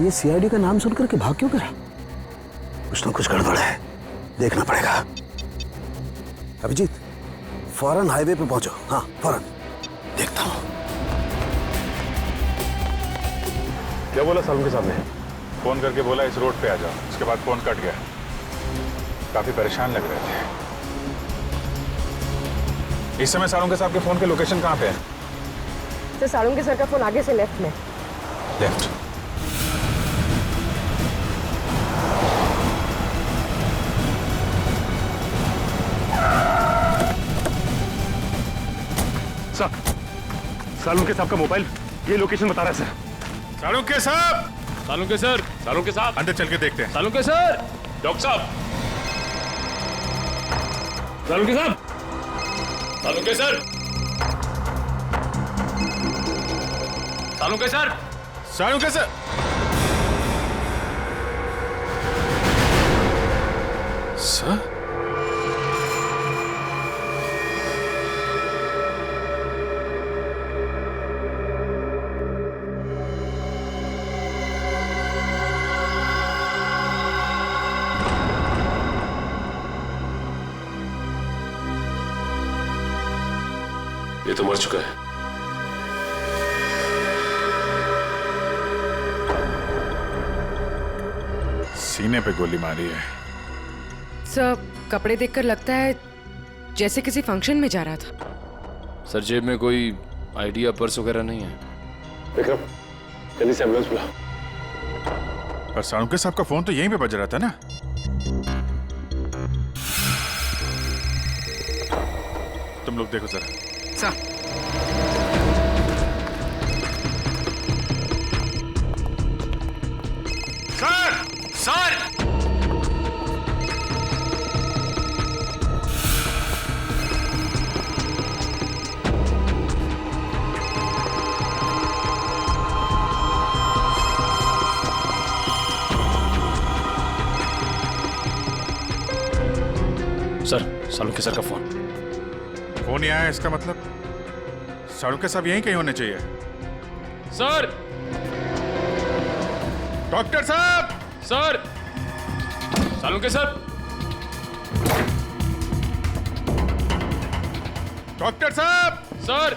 ये सीआईडी का नाम सुनकर के भाग क्यों करा? कुछ ना कुछ गड़बड़ है, देखना पड़ेगा। अभिजीत, फौरन हाईवे पे पहुंचो। हाँ फौरन, देखता हूं। क्या बोला सालुंके साहब ने? फोन करके बोला इस रोड पे आ जाओ, उसके बाद फोन कट गया। काफी परेशान लग रहे थे। इस समय सालुंके साहब के फोन के लोकेशन कहाँ पे है? सर सालुंके सर का फोन आगे से लेफ्ट में। लेफ्ट। सर, सालुंके साहब का मोबाइल ये लोकेशन बता रहा है सर। सालुंके साहब! सालुंके सर, सालुंके साहब अंदर चल के देखते हैं। सालुंके सर, डॉक्टर साहब, सालुंके साहब, Salunke sir, Salunke sir, Salunke sir! Sir? ये तो मर चुका है। सीने पे गोली मारी है। सर कपड़े देखकर लगता है जैसे किसी फंक्शन में जा रहा था। सर जेब में कोई आईडी या पर्स वगैरह नहीं है। विक्रम, जल्दी से एम्बुलेंस बुला। पर सालुंके साहब का फोन तो यहीं पे बज रहा था ना? तुम लोग देखो जरा। Sir sir! Sir, Salunke sir का फोन। फोन ही आया, इसका मतलब सालुंके साहब यहीं कहीं होने चाहिए। सर, डॉक्टर साहब! सर, सालुंके सर, डॉक्टर साहब! Sir,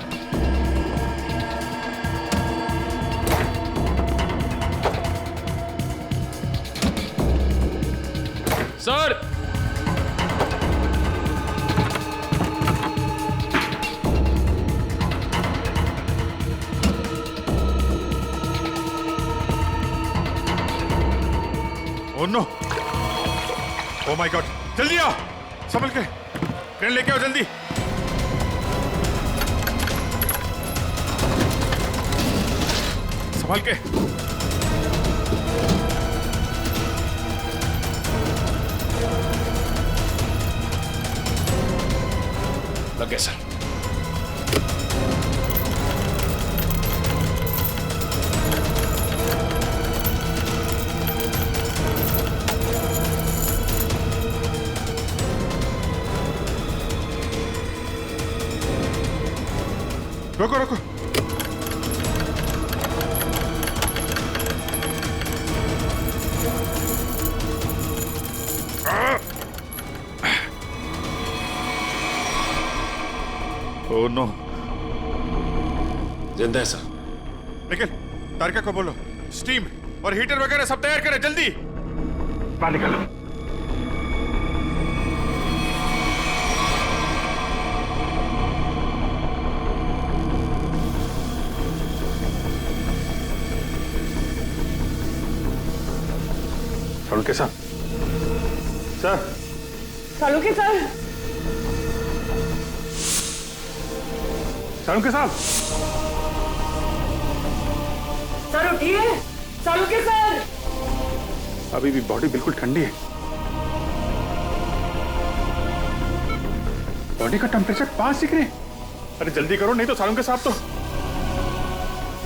sir, oh no! Oh my god! जल्दी आओ, संभल के ट्रेन लेके आओ जल्दी। संभल के। लग गया सर। रोको रोको। Oh no! जिंदा है सर। निखिल, तारिका को बोलो स्टीम और हीटर वगैरह सब तैयार करें जल्दी। बाहर निकालो। सालुंके साहब, सर! सालुंके सर, सालुंके साहब! सर उठिए। सालुंके सर! अभी भी बॉडी बिल्कुल ठंडी है। बॉडी का टेम्परेचर 5 डिग्री। अरे जल्दी करो, नहीं तो सालुंके साहब तो।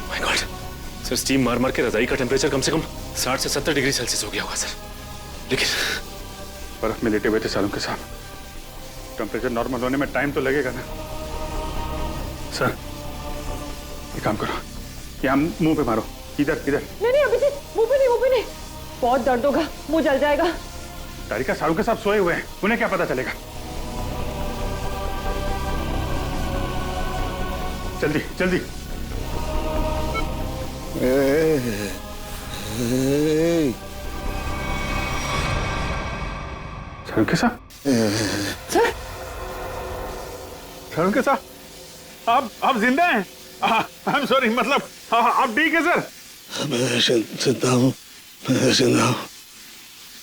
माय गॉड सर, स्टीम मार मार के रजाई का टेम्परेचर कम से कम 60 से 70 डिग्री सेल्सियस हो गया होगा सर। लेकिन बर्फ में लेटे हुए थे सालुंके साहब, टेम्परेचर नॉर्मल होने में टाइम तो लगेगा ना। सर एक काम करो, यहाँ मुंह पे मारो, इधर इधर। नहीं नहीं अभिजीत, वो भी नहीं, बहुत दर्द होगा, मुंह जल जाएगा। तारिका, शाहरुख के साथ सोए हुए हैं, उन्हें क्या पता चलेगा? जल्दी जल्दी। शाहरुख के साथ? सर शाहरुख के साथ आप जिंदा हैं? आई एम सॉरी, मतलब आप ठीक है सर? मैं जिंदा हूँ, मैं जिंदा हूँ।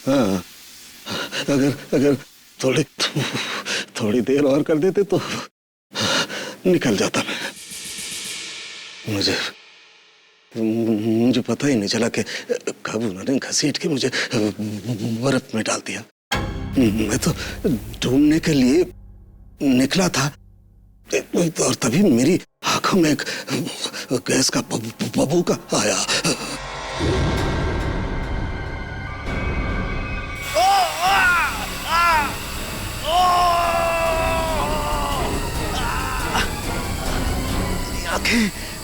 हाँ, अगर थोड़ी देर और कर देते तो निकल जाता मैं। मुझे पता ही नहीं चला कि कब उन्होंने घसीट के मुझे बर्फ में डाल दिया। मैं तो ढूंढने के लिए निकला था और तभी मेरी आंखों में एक गैस का बबूका आया।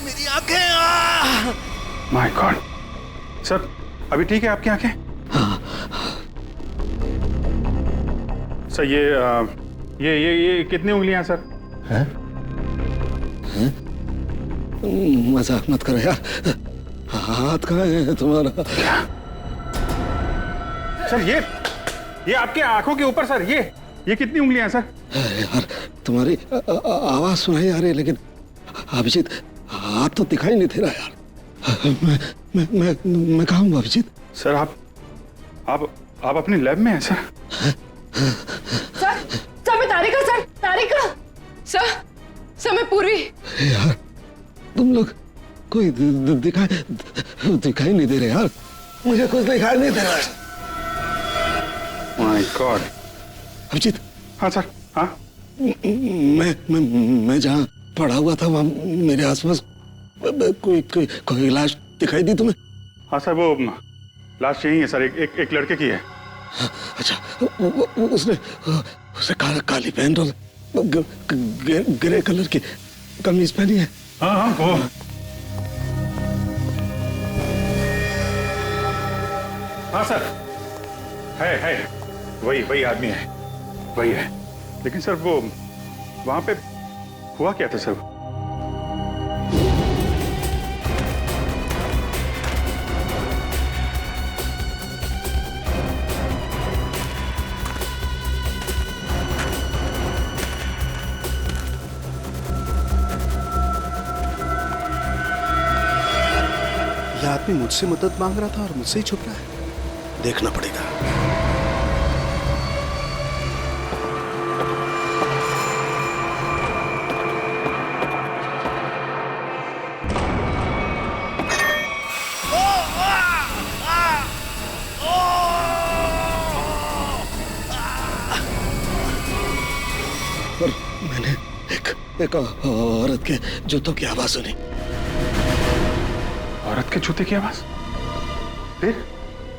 मेरी आंखें। My God. सर अभी ठीक है आपकी आंखें? सर ये कितनी उंगलियां सर? हैं? मजाक मत करो यार, हाथ कहाँ है तुम्हारा? सर ये आपके आंखों के ऊपर सर, ये कितनी उंगलियां सर? यार तुम्हारी आवाज सुनाई आ रही है, लेकिन अभिजीत आप तो दिखाई नहीं दे रहा यार। मैं कहाँ हूँ अभिजीत? सर आप अपनी लैब में हैं सर? सर मैं तारिका। सर मैं पूर्वी। यार तुम लोग कोई दिखाई नहीं दे रहे यार, मुझे कुछ दिखाई नहीं दे रहा है। My god. अभिजीत। हाँ सर। हाँ मैं जहाँ पड़ा हुआ था वहाँ मेरे आसपास कोई लाश दिखाई दी तुम्हें? हाँ सर, वो लाश यही है सर, एक लड़के की है। अच्छा, उसने काली पैंट और ग्रे कलर की कमीज पहनी है। हाँ वो हाँ सर, है वही आदमी है, वही है। लेकिन सर वो वहां पे हुआ क्या था सर? यह आदमी मुझसे मदद मांग रहा था और मुझसे ही छुप रहा है, देखना पड़ेगा। और मैंने एक औरत के जूतों की आवाज सुनी। औरत के जूते की आवाज? फिर?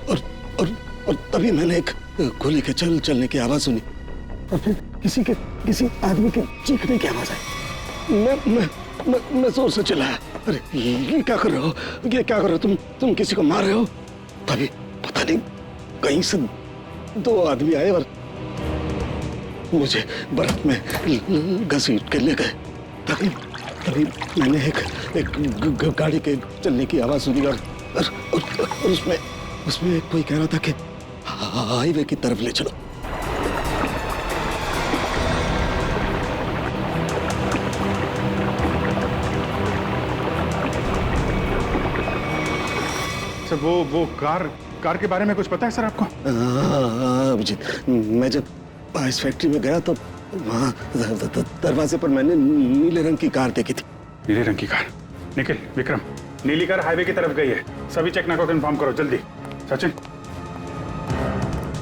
और तभी मैंने एक गोली के चलने की आवाज सुनी, और फिर किसी आदमी के चीखने की आवाज आई। मैं जोर से चिल्लाया, अरे ये क्या कर रहे हो, ये क्या कर रहे हो तुम किसी को मार रहे हो? तभी पता नहीं कहीं से दो आदमी आए और मुझे बर्फ में घसीट के ले गए। तभी मैंने एक गाड़ी के चलने की आवाज सुनी और उसमें कोई कह रहा था कि हाईवे की तरफ ले चलो। सर वो कार के बारे में कुछ पता है सर आपको? अभिजीत, मैं जब आइस फैक्ट्री में गया तो वहाँ दरवाजे पर मैंने नीले रंग की कार देखी थी। नीले रंग की कार? निखिल, विक्रम, नीली कार हाईवे की तरफ गई है, सभी चेकना को कंफर्म करो जल्दी। सचिन,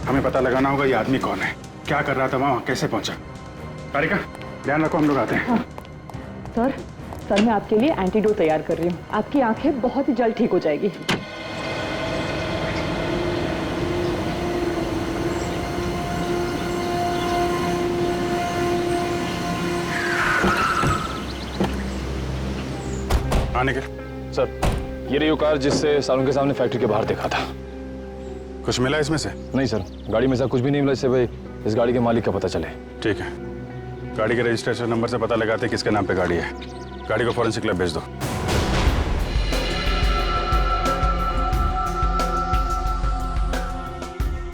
हमें पता लगाना होगा ये आदमी कौन है, क्या कर रहा था वहाँ, कैसे पहुंचा। तारिका, ध्यान रखो, हम लोग आते हैं। हाँ। सर मैं आपके लिए एंटीडोट तैयार कर रही हूँ, आपकी आंखें बहुत ही जल्द ठीक हो जाएगी। निखिल। सर, ये रही वो कार जिससे सालों के सामने फैक्ट्री के बाहर देखा था। कुछ मिला इसमें से? नहीं सर, गाड़ी में ऐसा कुछ भी नहीं मिला जिससे भाई इस गाड़ी के मालिक का पता चले। ठीक है, गाड़ी के रजिस्ट्रेशन नंबर से पता लगाते किसके नाम पे गाड़ी है। गाड़ी को फॉरेंसिक लैब भेज दो।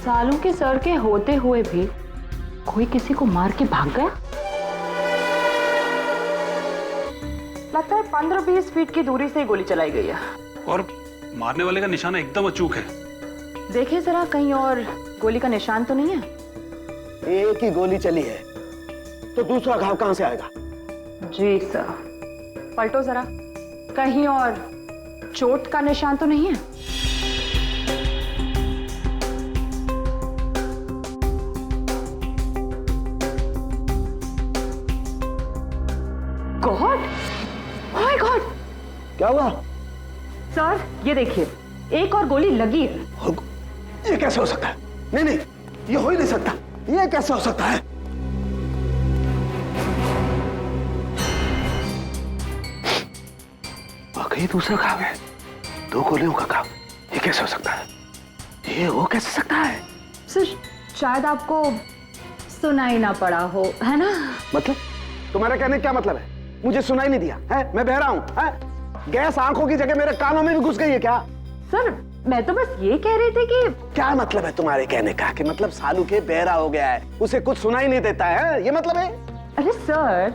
सालों के सर के होते हुए भी कोई किसी को मार के भाग गया। लगता है 15-20 फीट की दूरी से गोली चलाई गई है। और मारने वाले का निशाना एकदम अचूक है। देखिए जरा, कहीं और गोली का निशान तो नहीं है? एक ही गोली चली है तो दूसरा घाव कहां से आएगा? जी सर। पलटो जरा, कहीं और चोट का निशान तो नहीं है? गॉड, ओह माय गॉड, क्या हुआ? सर ये देखिए, एक और गोली लगी है। ये कैसे हो सकता है? नहीं नहीं, ये हो ही नहीं सकता। ये कैसे हो सकता है? वाकई दूसरा घाव है, 2 गोलियों का घाव। ये कैसे हो सकता है? ये हो कैसे सकता है? सर शायद आपको सुनाई ना पड़ा हो, है ना? मतलब तुम्हारा कहने का क्या मतलब है? मुझे सुनाई नहीं दिया है? मैं बहरा हूं है? गैस आंखों की जगह मेरे कानों में भी घुस गई है क्या? सर मैं तो बस ये कह रही थी कि क्या मतलब है तुम्हारे कहने का? कि मतलब सालू के बहरा हो गया है, उसे कुछ सुनाई नहीं देता है, ये मतलब है? अरे सर,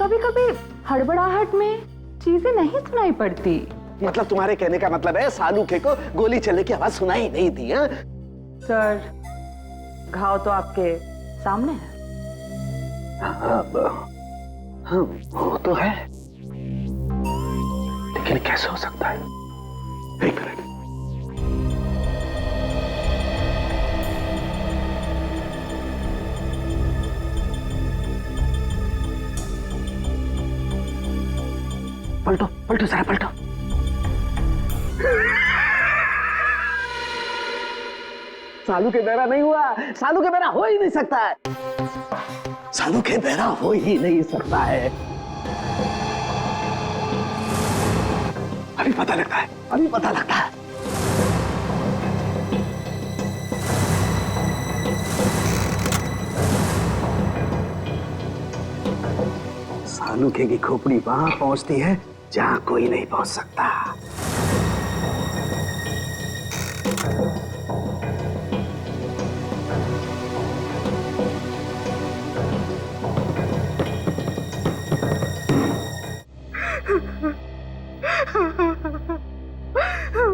कभी कभी हड़बड़ाहट में चीजें नहीं सुनाई पड़ती। मतलब तुम्हारे कहने का मतलब है सालू के को गोली चलने की आवाज सुनाई नहीं दी है? सर घाव तो आपके सामने है। हाँ, वो तो है, लेकिन कैसे हो सकता है? एक मिनट। पलटो पलटो जरा, पलटो। सालू के बहरा नहीं हुआ। सालू के बहरा हो ही नहीं सकता है। सालू के बहरा हो ही नहीं सकता है। अभी पता लगता है, अभी पता लगता है। सालू के की खोपड़ी वहां पहुंचती है जहां कोई नहीं पहुंच सकता।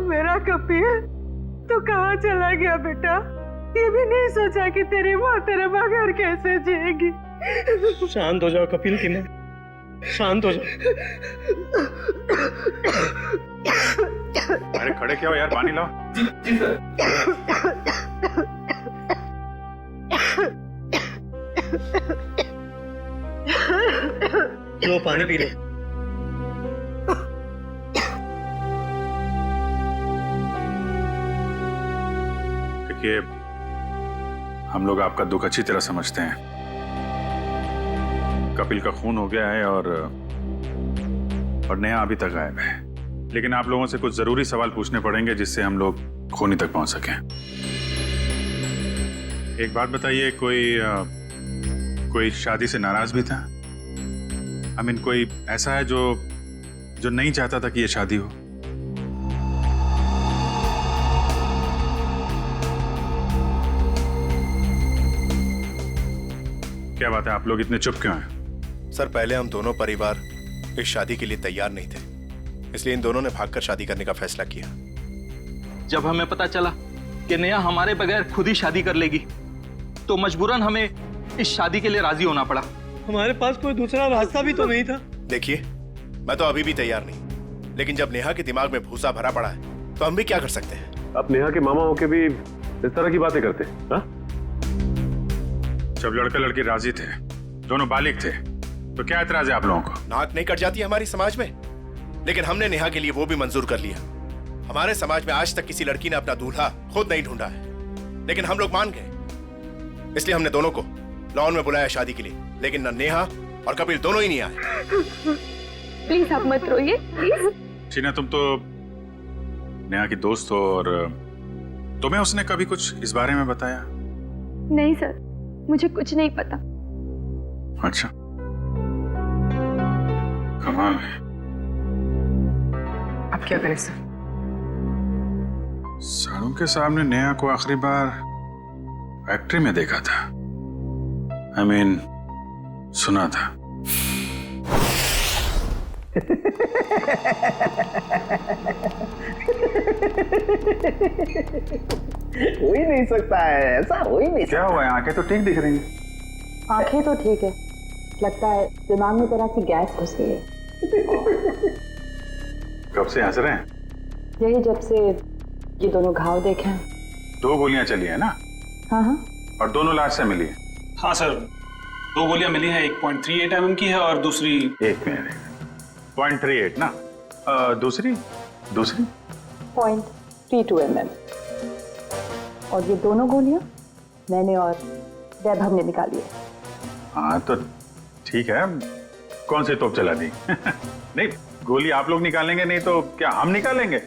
मेरा कपिल तो कहाँ चला गया बेटा? ये भी नहीं सोचा कि तेरी माँ तेरे बगैर कैसे जिएगी। शांत हो जाओ कपिल की माँ, शांत हो जाओ। अरे खड़े क्या हो यार, पानी लाओ। जी सर। लो पानी पी लो। देखिए, हम लोग आपका दुख अच्छी तरह समझते हैं। कपिल का खून हो गया है और नेहा अभी तक गायब है। लेकिन आप लोगों से कुछ जरूरी सवाल पूछने पड़ेंगे जिससे हम लोग खूनी तक पहुंच सकें। एक बात बताइए, कोई शादी से नाराज भी था? आई मीन कोई ऐसा है जो नहीं चाहता था कि ये शादी हो? क्या बात है, आप लोग इतने चुप क्यों हैं? सर पहले हम दोनों परिवार इस शादी के लिए तैयार नहीं थे, इसलिए इन दोनों ने भागकर शादी करने का फैसला किया। जब हमें पता चला कि नेहा हमारे बगैर खुद ही शादी कर लेगी तो मजबूरन हमें इस शादी के लिए राजी होना पड़ा। हमारे पास कोई दूसरा रास्ता भी तो नहीं था। देखिए, मैं तो अभी भी तैयार नहीं, लेकिन जब नेहा के दिमाग में भूसा भरा पड़ा है तो हम भी क्या कर सकते हैं। आप नेहा के मामा होके भी इस तरह की बातें करते हैं? हाँ? जब लड़का लड़की राजी थे, दोनों बालिग थे, तो क्या एतराज है आप लोगों को? नाक नहीं कट जाती हमारी समाज में, लेकिन हमने नेहा के लिए वो भी मंजूर कर लिया। हमारे समाज में आज तक किसी लड़की ने अपना दूल्हा खुद नहीं ढूंढा है, लेकिन हम लोग मान गए, इसलिए हमने दोनों को लॉन में बुलाया शादी के लिए। लेकिन न नेहा और कपिल दोनों ही नहीं आए। प्लीज आप मत रोइए, प्लीज। टीना, तुम तो नेहा की दोस्त हो और तुम्हें उसने कभी कुछ इस बारे में बताया? नहीं सर, मुझे कुछ नहीं पता। अच्छा, कमाल है। अब क्या करें सर? साड़ू के सामने नेहा को आखिरी बार फैक्ट्री में देखा था। I mean, सुना था। हो ही नहीं सकता है, ऐसा हो ही नहीं। क्या हुआ है? आंखें तो ठीक दिख रही हैं। आंखें तो ठीक है, लगता है दिमाग में तरह सी गैस घुस गई है। कब से हंस रहे हैं? यही जब से ये दोनों घाव देखे हैं। 2 गोलियां चली है ना? हाँ हाँ। और दोनों लाश से मिली है? हाँ सर, 2 गोलियां मिली हैं, 1.38 mm की है और दूसरी 1 मिनट 0.38 ना? दूसरी 0.32 mm। और ये दोनों गोलियां मैंने और वैभव ने निकाली है। हाँ तो ठीक है, कौन सी तोप चला दी? नहीं, गोली आप लोग निकालेंगे नहीं तो क्या हम निकालेंगे?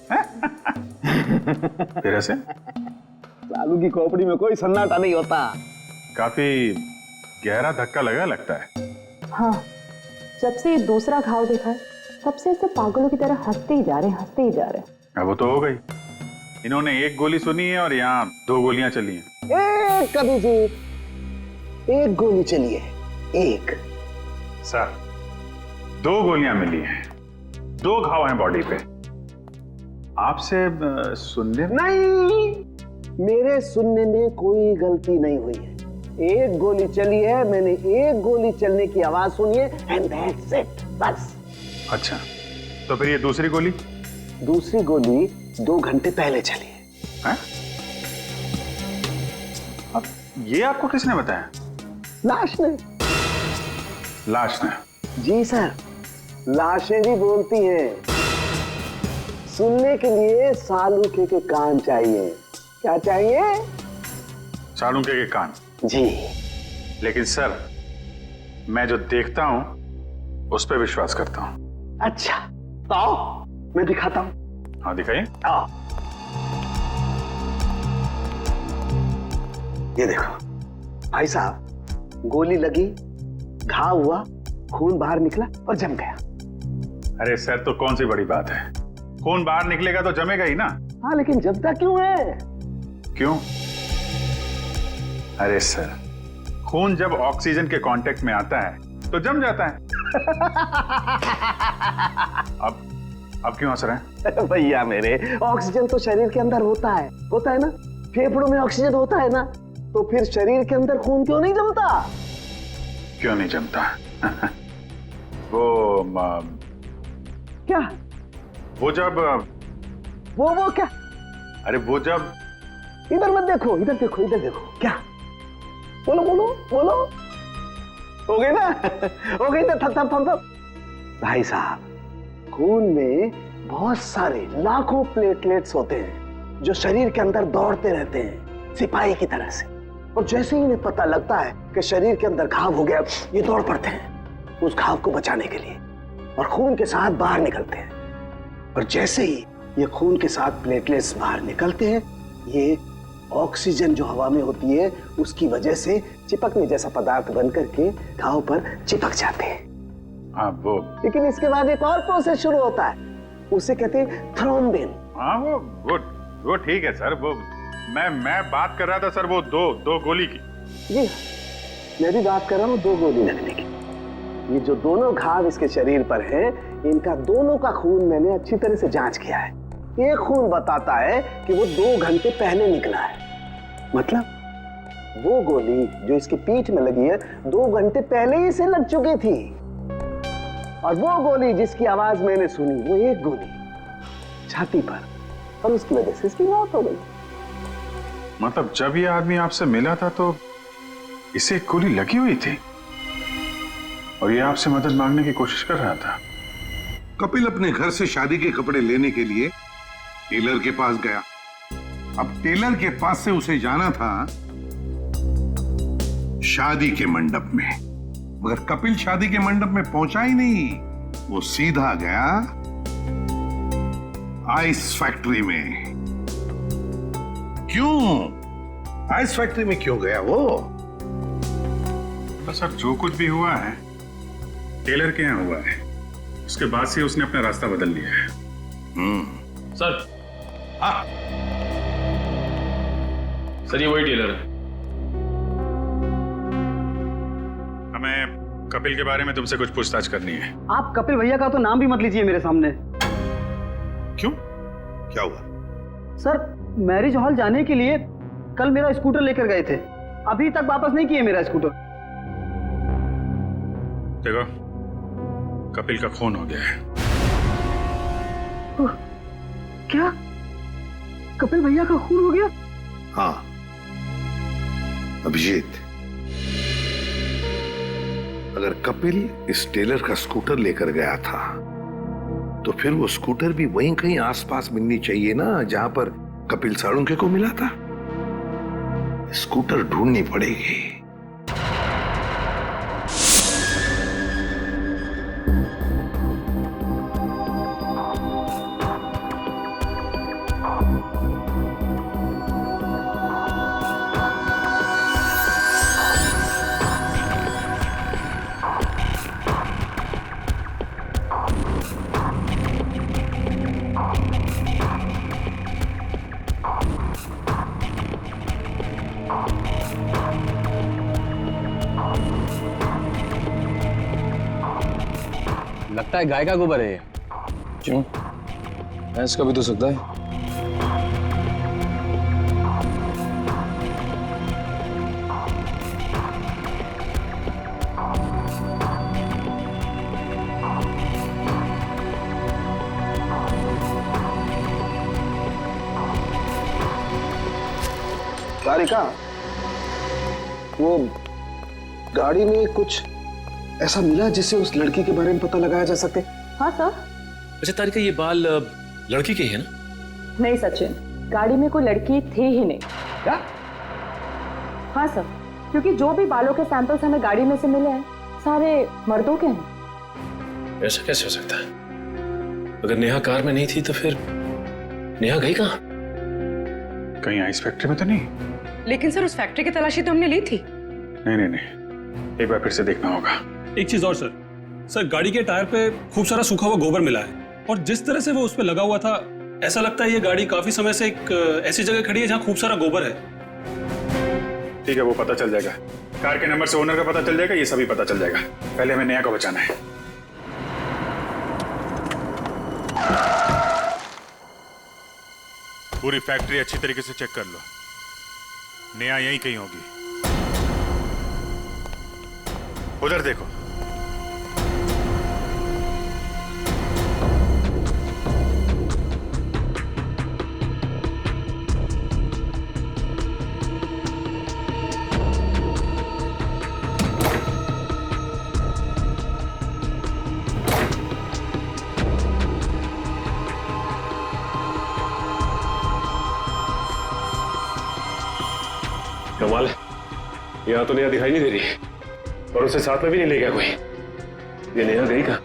फिर ऐसे लालू की खोपड़ी में कोई सन्नाटा नहीं होता। काफी गहरा धक्का लगा लगता है। हाँ, जब से ये दूसरा घाव देखा है तब से ऐसे पागलों की तरह हंसते ही जा रहे हैं, हंसते ही जा रहे हैं। अब वो तो हो गई, इन्होंने 1 गोली सुनी है और यहाँ 2 गोलियां चली हैं। एक कभी जी, 1 गोली चली है, 1। सर, 2 गोलियां मिली हैं, 2 घाव हैं बॉडी पे। आपसे सुनने नहीं, मेरे सुनने में कोई गलती नहीं हुई है। 1 गोली चली है, मैंने 1 गोली चलने की आवाज सुनी है, एंड दैट्स इट, बस। अच्छा, तो फिर ये दूसरी गोली? दूसरी गोली 2 घंटे पहले चली है। अब ये आपको किसने बताया? लाश ने। लाश ने? जी सर, लाशें भी बोलती हैं। सुनने के लिए सालूके के कान चाहिए। क्या चाहिए? सालूके के कान? जी। लेकिन सर, मैं जो देखता हूं उस पर विश्वास करता हूं। अच्छा, तो आओ मैं दिखाता हूं। हाँ दिखाइए। आओ, ये देखो भाई साहब, गोली लगी, घाव हुआ, खून बाहर निकला और जम गया। अरे सर, तो कौन सी बड़ी बात है, खून बाहर निकलेगा तो जमेगा ही ना। हाँ, लेकिन जमता क्यों है? क्यों? अरे सर, खून जब ऑक्सीजन के कांटेक्ट में आता है तो जम जाता है। अब क्यों हंस रहे हैं? भैया मेरे, ऑक्सीजन तो शरीर के अंदर होता है ना? फेफड़ों में ऑक्सीजन होता है ना, तो फिर शरीर के अंदर खून क्यों नहीं जमता? क्यों नहीं जमता? क्या? वो जब वो क्या? अरे वो जब, इधर मत देखो, इधर देखो, इधर देखो। क्या? बोलो बोलो बोलो। हो गई ना? हो गई ना? थप। भाई साहब, खून में बहुत सारे लाखों प्लेटलेट्स होते हैं जो शरीर के अंदर दौड़ते रहते हैं सिपाही की तरह से। और जैसे ही इन्हें पता लगता है कि शरीर के अंदर घाव हो गया, ये दौड़ पड़ते हैं उस घाव को बचाने के लिए और खून के साथ बाहर निकलते हैं। और जैसे ही ये खून के साथ प्लेटलेट्स बाहर निकलते हैं, ये ऑक्सीजन जो हवा में होती है उसकी वजह से चिपकने जैसा पदार्थ बन करके घाव पर चिपक जाते हैं। हाँ वो, लेकिन इसके बाद एक और प्रोसेस शुरू होता है, उसे कहते हैं थ्रोम्बिन। हाँ वो ठीक है सर, वो मैं बात कर रहा था सर वो दो गोली की। जी, मैं भी बात कर रहा हूँ 2 गोली लगने की। ये जो दोनों घाव इसके शरीर पर हैं, इनका दोनों का खून मैंने अच्छी तरह से जांच किया है। एक खून बताता है कि वो 2 घंटे पहले निकला है, मतलब वो गोली जो इसकी पीठ में लगी है 2 घंटे पहले ही से लग चुकी थी। और वो गोली जिसकी आवाज मैंने सुनी, वो 1 गोली छाती पर, और उसकी वजह से इसकी मौत हो गई। मतलब जब ये आदमी आपसे मिला था तो इसे गोली लगी हुई थी और ये आपसे मदद मांगने की कोशिश कर रहा था। कपिल अपने घर से शादी के कपड़े लेने के लिए टेलर के पास गया। अब टेलर के पास से उसे जाना था शादी के मंडप में, मगर कपिल शादी के मंडप में पहुंचा ही नहीं। वो सीधा गया आइस फैक्ट्री में। क्यों आइस फैक्ट्री में क्यों गया वो? तो सर जो कुछ भी हुआ है टेलर के यहाँ हुआ है, उसके बाद से उसने अपना रास्ता बदल लिया है। सर हाँ सर ये वही टेलर है। हमें कपिल के बारे में तुमसे कुछ पूछताछ करनी है। आप कपिल भैया का तो नाम भी मत लीजिए मेरे सामने। क्यों, क्या हुआ? सर मैरिज हॉल जाने के लिए कल मेरा स्कूटर लेकर गए थे, अभी तक वापस नहीं किए मेरा स्कूटर। देखो कपिल का खून हो गया है। क्या कपिल भैया का खून हो गया? हाँ अभिजीत, अगर कपिल इस टेलर का स्कूटर लेकर गया था तो फिर वो स्कूटर भी वहीं कहीं आसपास मिलनी चाहिए ना जहां पर कपिल साळुंखे को मिला था। स्कूटर ढूंढनी पड़ेगी। लगता है गाय का गोबर है ये। क्यों, भैंस का भी तो सकता है। सारिका, वो गाड़ी में कुछ ऐसा मिला जिससे उस लड़की के बारे में पता लगाया जा सके? हाँ सर। अच्छा तारिका, ये बाल लड़की के ही है ना? नहीं सचिन, गाड़ी में कोई लड़की थी ही नहीं। क्या? हाँ सर, क्योंकि जो भी बालों के सैंपल्स हमें गाड़ी में से मिले हैं सारे मर्दों के हैं। ऐसा कैसे हो सकता है? अगर नेहा कार में नहीं थी तो फिर नेहा गई कहाँ? कहीं आइस फैक्ट्री में तो नहीं? लेकिन सर उस फैक्ट्री की तलाशी तो हमने ली थी। नहीं, एक बार फिर से देखना होगा। एक चीज और सर गाड़ी के टायर पे खूब सारा सूखा हुआ गोबर मिला है और जिस तरह से वो उस पे लगा हुआ था ऐसा लगता है ये गाड़ी काफी समय से एक ऐसी जगह खड़ी है जहाँ खूब सारा गोबर है। ठीक है, वो पता चल जाएगा। कार के नंबर से ओनर का पता चल जाएगा, ये सभी पता चल जाएगा। पहले हमें नेहा को बचाना है। पूरी फैक्ट्री अच्छी तरीके से चेक कर लो, नेहा यहीं कहीं होगी। उधर देखो। कमाल है, यहाँ तो नेहा दिखाई नहीं दे रही और उसे साथ में भी नहीं ले गया कोई। ये नेहा गई कहाँ?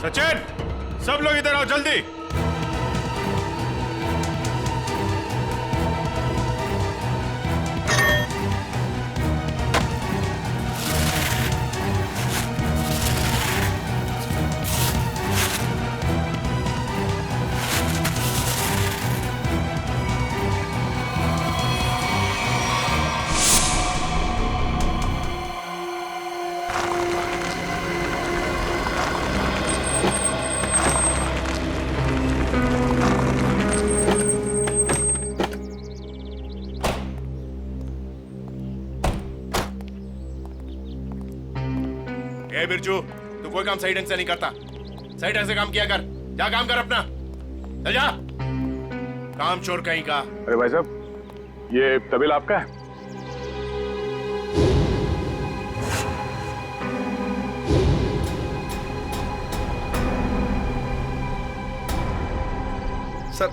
सचिन, सब लोग इधर आओ जल्दी। ए बिरजू, तू कोई काम सही ढंग से नहीं करता। सही ढंग से काम किया कर। जा काम कर अपना। चल जा। काम चोर कहीं का। अरे भाई साहब, ये तबेला आपका है? सर,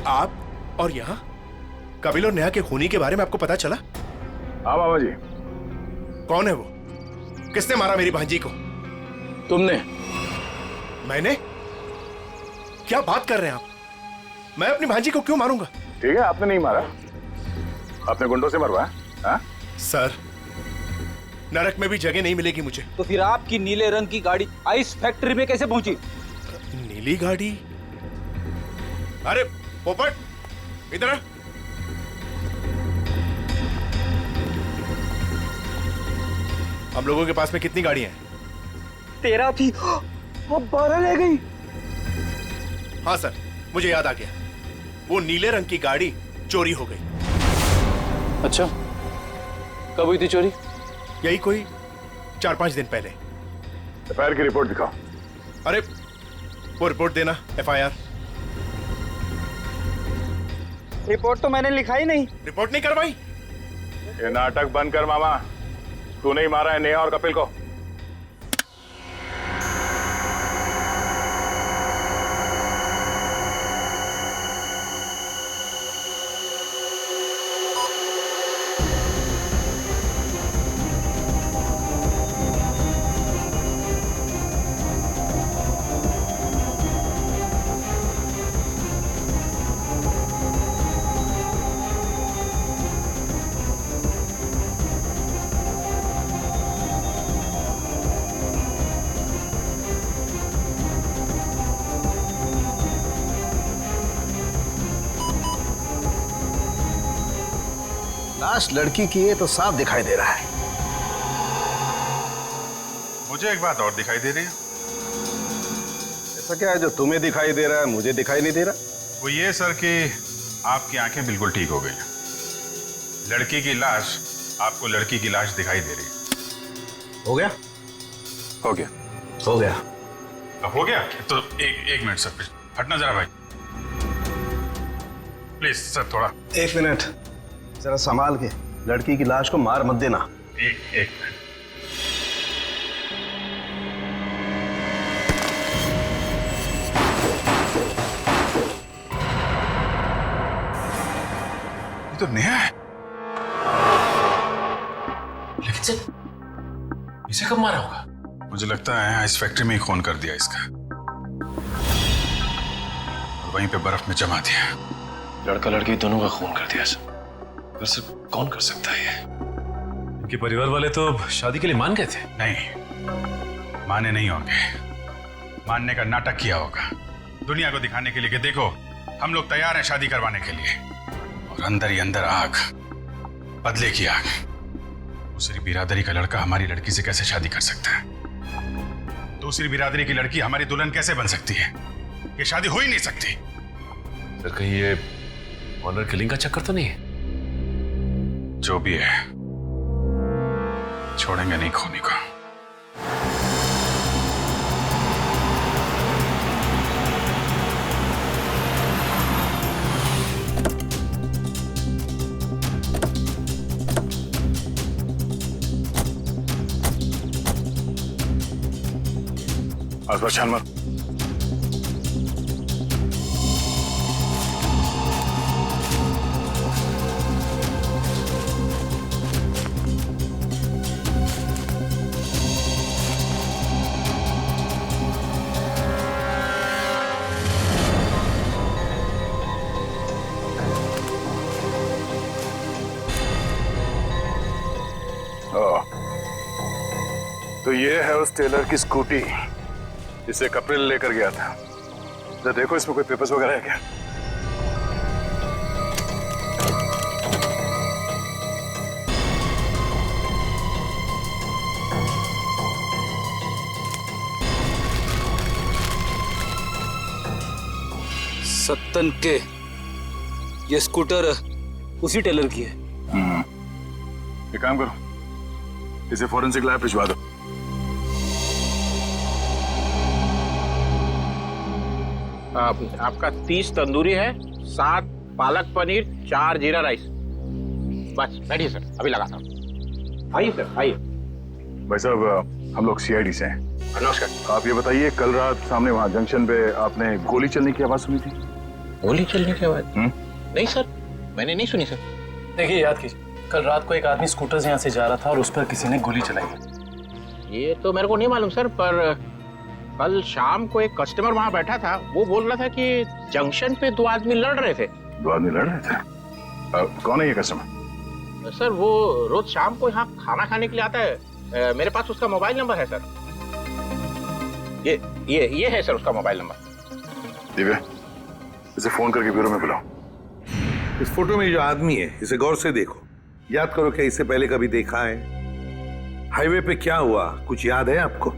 आप और यहाँ कपिल और नेहा के खूनी के बारे में आपको पता चला? हाँ बाबा जी। कौन है वो? किसने मारा मेरी भांजी को? तुमने। मैंने? क्या बात कर रहे हैं आप? मैं अपनी भांजी को क्यों मारूंगा? ठीक है, आपने नहीं मारा, आपने गुंडों से मरवाया। हाँ? सर, नरक में भी जगह नहीं मिलेगी मुझे। तो फिर आपकी नीले रंग की गाड़ी आइस फैक्ट्री में कैसे पहुंची? नीली गाड़ी? अरे पोपट, इधर आ। हम लोगों के पास में कितनी गाड़ियां हैं? 13 थी, अब 12 रह गई। हाँ सर, मुझे याद आ गया। वो नीले रंग की गाड़ी चोरी हो गई। अच्छा, कब हुई थी चोरी? यही कोई 4-5 दिन पहले। एफआईआर की रिपोर्ट दिखाओ। अरे वो रिपोर्ट देना। एफआईआर रिपोर्ट तो मैंने लिखा ही नहीं। रिपोर्ट नहीं करवाई? ये नाटक बंद कर मामा। तू नहीं मारा है नेहा और कपिल को? लाश लड़की की है तो साफ दिखाई दे रहा है। मुझे एक बात और दिखाई दे रही है। ऐसा क्या है जो तुम्हें दिखाई दे रहा है मुझे दिखाई नहीं दे रहा? वो ये सर कि आपकी आंखें बिल्कुल ठीक हो गई हैं। लड़की की लाश आपको लड़की की लाश दिखाई दे रही है। हो गया? हो गया। हो गया। अब हो गया तो एक मिनट सर, हटना जरा भाई, प्लीज सर, थोड़ा 1 मिनट जरा संभाल के। लड़की की लाश को मार मत देना। एक मिनट। ये तो नेहा है। लेकिन सर, इसे कब मारा होगा? मुझे लगता है इस फैक्ट्री में ही खून कर दिया इसका, और वहीं पे बर्फ में जमा दिया। लड़का लड़की दोनों का खून कर दिया सर। पर सर, कौन कर सकता है ये? इनके परिवार वाले तो शादी के लिए मान गए थे। नहीं, माने नहीं होंगे। मानने का नाटक किया होगा दुनिया को दिखाने के लिए कि देखो हम लोग तैयार हैं शादी करवाने के लिए, और अंदर ही अंदर आग, बदले की आग। दूसरी बिरादरी का लड़का हमारी लड़की से कैसे शादी कर सकता है? दूसरी बिरादरी की लड़की हमारी दुल्हन कैसे बन सकती है? ये शादी हो ही नहीं सकती। सर, कहीं ये ऑनर किलिंग का चक्कर तो नहीं है? जो भी है, छोड़ेंगे नहीं खूनी को। आसपास छान मार। तो ये है उस टेलर की स्कूटी जिसे कपिल लेकर गया था। तो देखो इसमें कोई पेपर्स वगैरह है क्या? सत्तन के ये स्कूटर उसी टेलर की है। एक काम करो, इसे फॉरेंसिक लैब भिजवा दो। आपका 30 तंदूरी है, 7 पालक पनीर, 4 जीरा राइस। बस बैठिए सर, अभी लगाता हूँ। आइए सर, आइए। भाई साहब, हम लोग सीआईडी से हैं। नमस्कार। आप ये बताइए, कल रात सामने वहाँ जंक्शन पे आपने गोली चलने की आवाज सुनी थी? गोली चलने की आवाज? नहीं सर, मैंने नहीं सुनी सर। देखिए, याद कीजिए, कल रात को एक आदमी स्कूटर से यहाँ से जा रहा था और उस पर किसी ने गोली चलाई। ये तो मेरे को नहीं मालूम सर, पर कल शाम को एक कस्टमर वहाँ बैठा था, वो बोल रहा था कि जंक्शन पे 2 आदमी लड़ रहे थे। 2 आदमी लड़ रहे थे? कौन है ये कस्टमर? सर वो रोज शाम को यहाँ खाना खाने के लिए आता है। मेरे पास उसका मोबाइल नंबर है सर। ये है सर उसका मोबाइल नंबर। दिव्या, इसे फोन करके ब्यूरो में बुलाओ। इस फोटो में जो आदमी है, इसे गौर से देखो। याद करो, क्या इससे पहले कभी देखा है? हाईवे पे क्या हुआ, कुछ याद है आपको?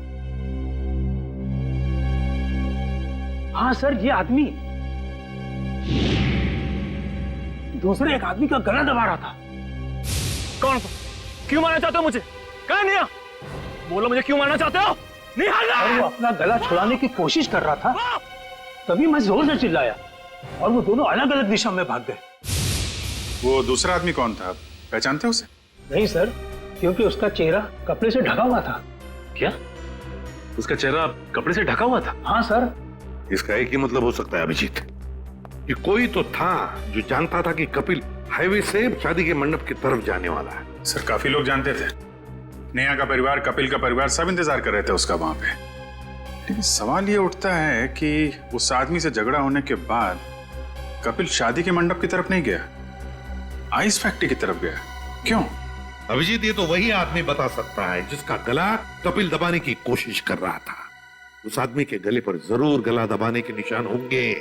हाँ सर, ये आदमी दूसरे एक आदमी का गला दबा रहा था। कौन? क्यों मारना चाहते हो मुझे? कहाँ नहीं? बोलो, मुझे क्यों मारना चाहते हो? नहीं, वो अपना गला छुड़ाने की कोशिश कर रहा था, तभी मैं जोर से चिल्लाया और वो दोनों अलग अलग दिशा में भाग गए। वो दूसरा आदमी कौन था, पहचानते हो उसे? नहीं सर, क्योंकि उसका चेहरा कपड़े से ढका हुआ था। क्या? उसका चेहरा कपड़े से ढका हुआ था? हाँ सर। इसका एक ही मतलब हो सकता है अभिजीत, कि कोई तो था जो जानता था कि कपिल हाईवे से शादी के मंडप की तरफ जाने वाला है। सर, काफी लोग जानते थे। नेहा का परिवार, कपिल का परिवार, सब इंतजार कर रहे थे उसका वहां पे। लेकिन सवाल ये उठता है कि उस आदमी से झगड़ा होने के बाद कपिल शादी के मंडप की तरफ नहीं गया, आइस फैक्ट्री की तरफ गया। क्यों? अभिजीत, ये तो वही आदमी बता सकता है जिसका गला कपिल दबाने की कोशिश कर रहा था। उस आदमी के गले पर जरूर गला दबाने के निशान होंगे।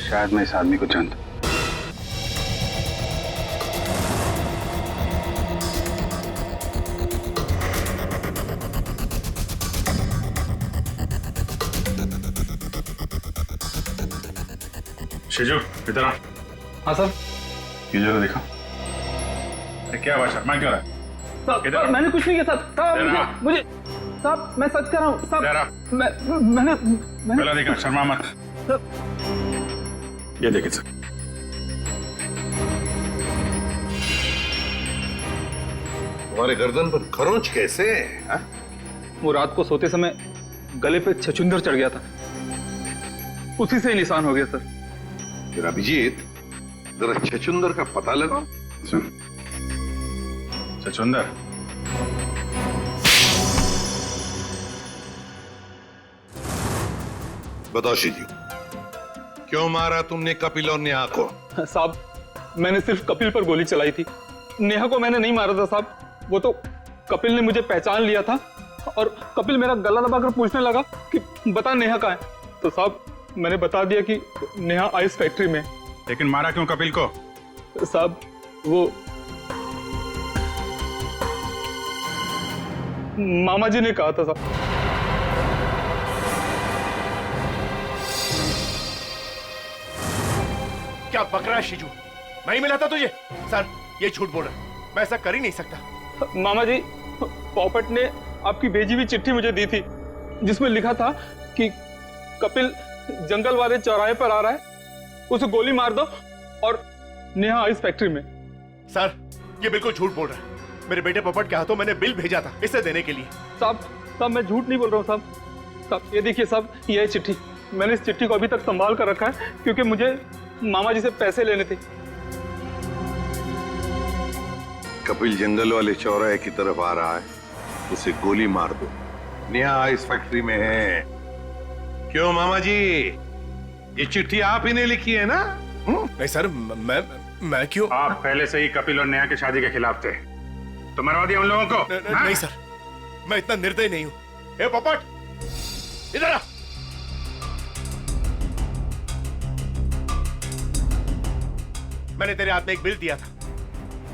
शायद मैं इस आदमी को जानता हूं। शिजू, इधर आ। हाँ सर। ये जरा देखो। क्या हुआ, शर्मा क्यों रहा है? साहब, मैंने कुछ नहीं किया साहब। मुझे साहब, मैं सच कह रहा हूँ साहब। मैंने पहला देखा, शर्मा मत। ये देखिए सर, तुम्हारे गर्दन पर खरोंच कैसे है? वो रात को सोते समय गले पे छछूंदर चढ़ गया था, उसी से ही निशान हो गया सर। फिर अभिजीत, जरा छछूंदर का पता लगाओ। छछूंदर? बताओ शिजू, क्यों मारा तुमने कपिल और नेहा को? साहब, मैंने सिर्फ कपिल पर गोली चलाई थी, नेहा को मैंने नहीं मारा था साहब। वो तो कपिल ने मुझे पहचान लिया था और कपिल मेरा गला दबाकर पूछने लगा कि बता नेहा कहाँ है। तो साहब, मैंने बता दिया कि नेहा आइस फैक्ट्री में। लेकिन मारा क्यों कपिल को? साहब, वो मामा जी ने कहा था साहब। क्या बक रहा है शिजू? नहीं मिला था तुझे? सर, ये झूठ बोल रहा है, मैं ऐसा कर ही नहीं सकता। मामा जी, पॉपट ने आपकी भेजी हुई चिट्ठी मुझे दी थी, जिसमें लिखा था कि कपिल जंगल वाले चौराहे पर आ रहा है, उसे गोली मार दो और नेहा आइस फैक्ट्री में। सर, ये बिल्कुल झूठ बोल रहा है। मेरे बेटे पॉपट के हाथों मैंने बिल भेजा था इसे देने के लिए। साहब, मैं झूठ नहीं बोल रहा हूँ साहब। ये देखिए साहब, ये है चिट्ठी। मैंने इस चिट्ठी को अभी तक संभाल कर रखा है क्योंकि मुझे मामा जी से पैसे लेने थे। कपिल जंगल वाले चौराहे की तरफ आ रहा है, उसे गोली मार दो। नेहा आइस फैक्ट्री में है। क्यों मामा जी, ये चिट्ठी आप ही ने लिखी है ना? नहीं सर, मैं क्यों? आप पहले से ही कपिल और नेहा की शादी के खिलाफ थे, तो मरवा दिया उन लोगों को। नहीं सर, मैं इतना निर्दयी नहीं हूं। ए पोपट, इधर आ। मैंने तेरे हाथ में एक बिल दिया था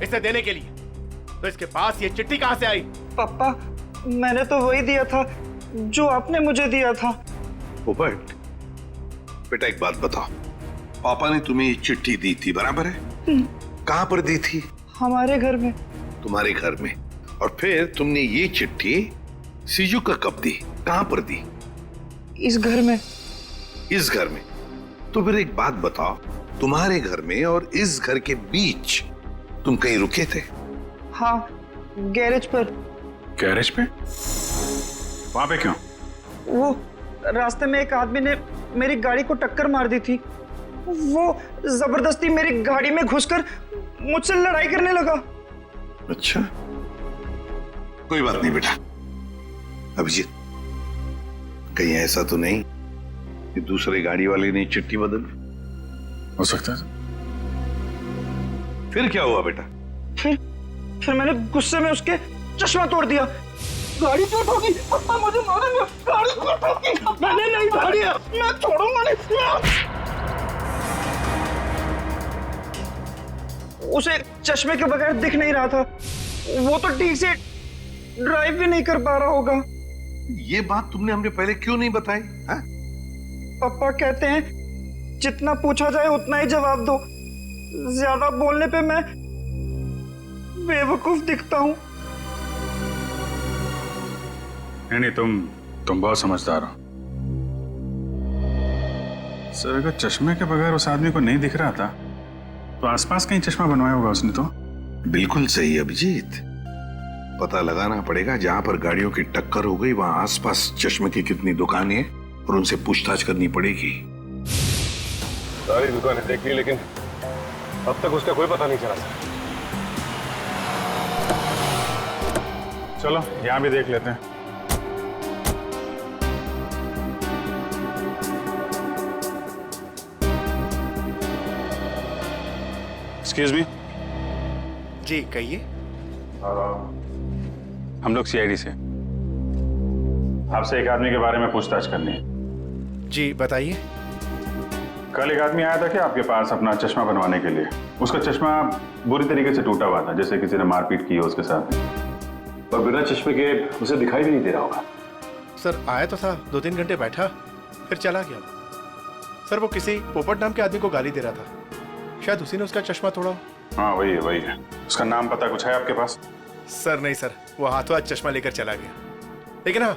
इसे देने के लिए, तो इसके पास ये चिट्ठी कहां से आई? पापा, मैंने तो वही दिया था जो आपने मुझे दिया था। पोपट, बेटा एक बात बताओ, पापा ने तुम्हें ये चिट्ठी दी थी, बराबर है? कहां पर दी थी? हमारे घर में। तुम्हारे घर में? और फिर तुमने ये चिट्ठी सीजू का कब दी? कहां पर दी? इस घर में। इस घर में? तो फिर एक बात बताओ, तुम्हारे घर में और इस घर के बीच तुम कहीं रुके थे? हाँ, गैरेज पर। गैरेज पे? वहां पे क्यों? वो रास्ते में एक आदमी ने मेरी गाड़ी को टक्कर मार दी थी। वो जबरदस्ती मेरी गाड़ी में घुसकर मुझसे लड़ाई करने लगा। अच्छा, कोई बात नहीं बेटा। अभिजीत, कहीं ऐसा तो नहीं कि दूसरे गाड़ी वाले ने चिट्ठी बदल? हो सकता है। फिर क्या हुआ बेटा? फिर मैंने गुस्से में उसके चश्मा तोड़ दिया। गाड़ी क्यों ठोकी? पापा मुझे मारेंगे। गाड़ी क्यों ठोकी? मैंने नहीं ठोकी। मैं छोड़ूंगा नहीं। उसे चश्मे के बगैर दिख नहीं रहा था। वो तो ठीक से ड्राइव भी नहीं कर पा रहा होगा। ये बात तुमने हमने पहले क्यों नहीं बताई? पापा कहते हैं जितना पूछा जाए उतना ही जवाब दो। ज्यादा बोलने पे मैं बेवकूफ दिखता हूँ। नहीं, तुम बहुत समझदार हो सर। अगर चश्मे के बगैर उस आदमी को नहीं दिख रहा था तो आसपास कहीं चश्मा बनवाया होगा उसने। तो बिल्कुल सही अभिजीत। पता लगाना पड़ेगा जहां पर गाड़ियों की टक्कर हो गई वहां आसपास चश्मे की कितनी दुकानें हैं और उनसे पूछताछ करनी पड़ेगी। सारी दुकानें देख ली लेकिन अब तक उसका कोई पता नहीं चला सर। चलो यहां भी देख लेते हैं। Excuse me. जी कहिए। हम लोग सीआईडी से आपसे एक आदमी के बारे में पूछताछ करनी है। जी बताइए। कल एक आदमी आया था कि आपके पास अपना चश्मा बनवाने के लिए। उसका चश्मा बुरी तरीके से टूटा हुआ था, जैसे किसी ने मारपीट की हो उसके साथ, और बिना चश्मे के उसे दिखाई भी नहीं दे रहा होगा। सर आया तो था, 2-3 घंटे बैठा फिर चला गया। सर वो किसी पोपट नाम के आदमी को गाली दे रहा था, शायद उसी ने उसका चश्मा तोड़ा। हाँ वही है। उसका नाम पता कुछ है आपके पास? सर नहीं सर, वो हाथों हाथ चश्मा लेकर चला गया। लेकिन हाँ,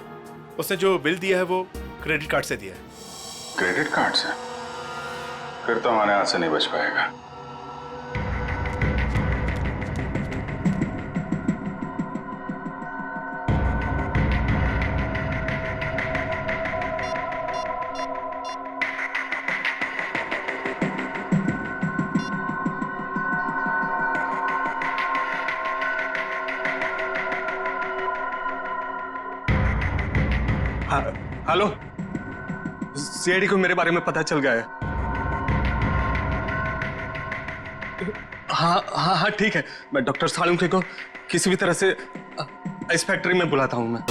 उसने जो बिल दिया है वो क्रेडिट कार्ड से दिया है। क्रेडिट कार्ड से? फिर तो हमारे हाथ से नहीं बच पाएगा। हेलो, सीआईडी को मेरे बारे में पता चल गया है। हाँ ठीक है। मैं डॉक्टर सालुंके को किसी भी तरह से इस फैक्ट्री में बुलाता हूं मैं।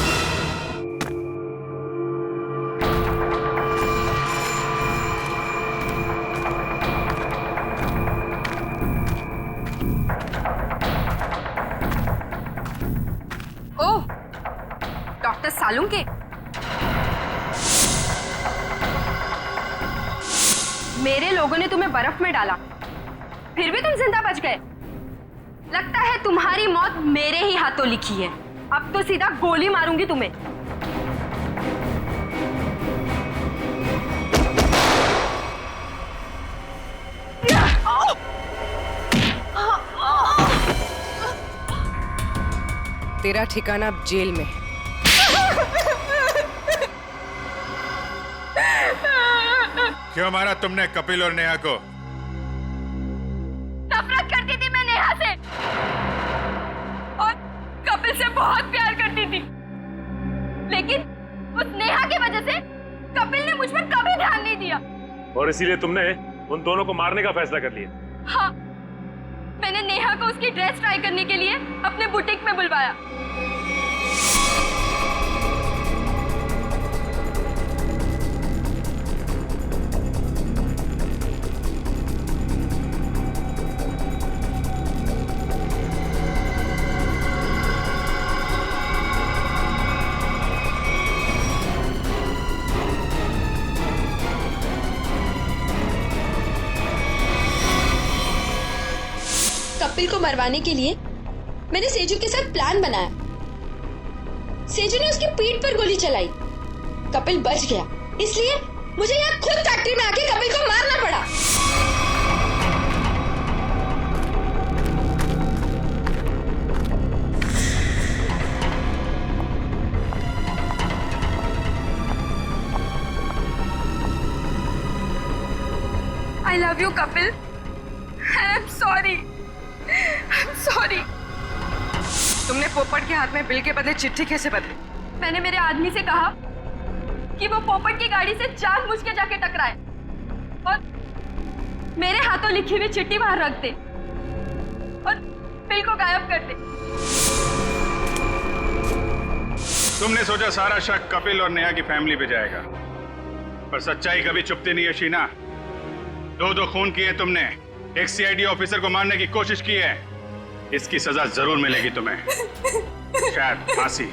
ओह, डॉक्टर सालुंके, मेरे लोगों ने तुम्हें बर्फ में डाला, फिर भी तुम जिंदा बच गए। लगता है तुम्हारी मौत मेरे ही हाथों लिखी है। अब तो सीधा गोली मारूंगी तुम्हें। तेरा ठिकाना अब जेल में है। क्यों मारा तुमने कपिल और नेहा को? नफरत करती थी मैं नेहा से और कपिल से बहुत प्यार करती थी, लेकिन उस नेहा की वजह से कपिल ने मुझ पर कभी ध्यान नहीं दिया। और इसीलिए तुमने उन दोनों को मारने का फैसला कर लिया? हाँ, मैंने नेहा को उसकी ड्रेस ट्राई करने के लिए अपने बुटीक में बुलवाया। कपिल को मरवाने के लिए मैंने सेजू के साथ प्लान बनाया। सेजू ने उसकी पीठ पर गोली चलाई, कपिल बच गया, इसलिए मुझे यहाँ खुद फैक्ट्री में आके कपिल को मारना पड़ा। I love you, Kapil. And I'm sorry. I'm sorry. तुमने पोपट के हाथ में बिल के बदले चिट्ठी कैसे बदली? मैंने मेरे आदमी से कहा कि वो पोपट की गाड़ी से जानबूझ के जाके टकराए और मेरे हाथों लिखी हुई चिट्ठी बाहर रख दे और बिल को गायब कर दे। तुमने सोचा सारा शक कपिल और नेहा की फैमिली पे जाएगा, पर सच्चाई कभी चुपती नहीं है शीना। दो खून किए तुमने, एक सीआईडी ऑफिसर को मारने की कोशिश की है, इसकी सजा जरूर मिलेगी तुम्हें, शायद फांसी।